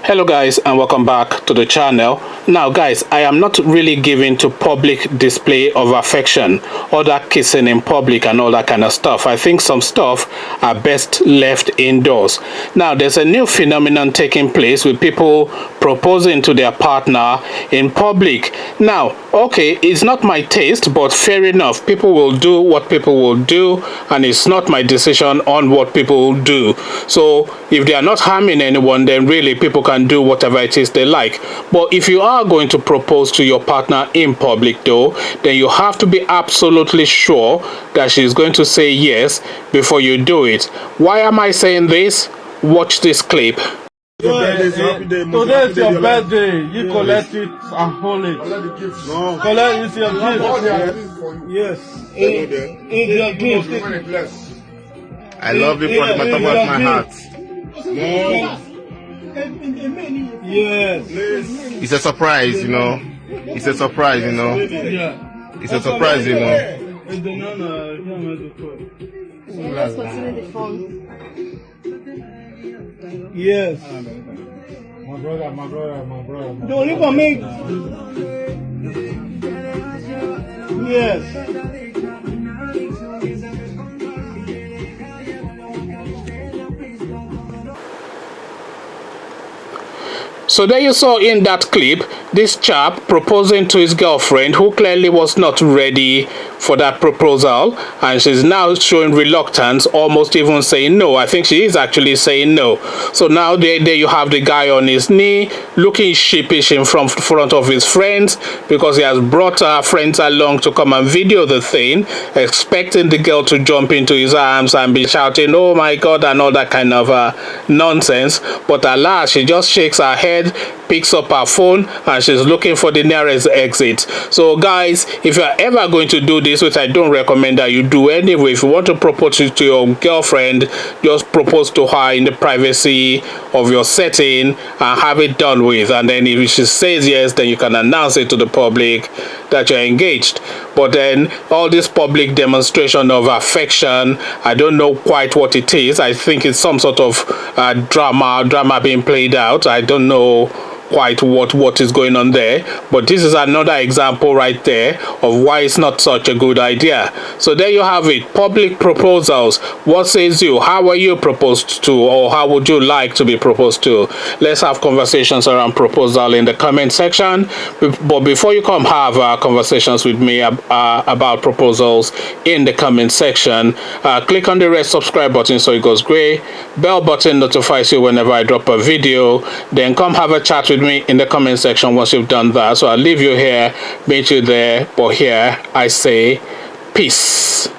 Hello guys, and welcome back to the channel. Now guys, I am not really given to public display of affection or that kissing in public and all that kind of stuff. I think some stuff are best left indoors. Now there's a new phenomenon taking place with people proposing to their partner in public. Now okay, it's not my taste, but fair enough, people will do what people will do, and it's not my decision on what people will do. So if they are not harming anyone, then really people can do whatever it is they like. But if you are going to propose to your partner in public though, then you have to be absolutely sure that she's going to say yes before you do it. Why am I saying this? Watch this clip. Today is your birthday. You collect it and hold it. No. Collect it, your gift. Yes. It's your gift. I love you from the bottom of my heart. No. Yes. It's a surprise, you know. It's a surprise, you know. It's a surprise, you know. Let's continue the phone. Yes. My brother. Don't leave for me. Yes. So there you saw in that clip this chap proposing to his girlfriend, who clearly was not ready for that proposal, and she's now showing reluctance, almost even saying no. I think she is actually saying no. So now there you have the guy on his knee looking sheepish in front of his friends, because he has brought her friends along to come and video the thing, expecting the girl to jump into his arms and be shouting, "Oh my God," and all that kind of nonsense. But alas, she just shakes her head, picks up her phone, and she's looking for the nearest exit. So guys, if you're ever going to do this, which I don't recommend that you do anyway, if you want to propose to your girlfriend, just propose to her in the privacy of your setting and have it done with. And then if she says yes, then you can announce it to the public that you're engaged. But then all this public demonstration of affection, I don't know quite what it is. I think it's some sort of drama being played out. I don't know quite what is going on there, but this is another example right there of why it's not such a good idea. So there you have it, public proposals. What says you? How are you proposed to, or how would you like to be proposed to? Let's have conversations around proposal in the comment section. But before you come have conversations with me about proposals in the comment section, click on the red subscribe button so it goes gray, bell button notifies you whenever I drop a video, then come have a chat with me in the comment section once you've done that. So I'll leave you here, meet you there, but here I say peace.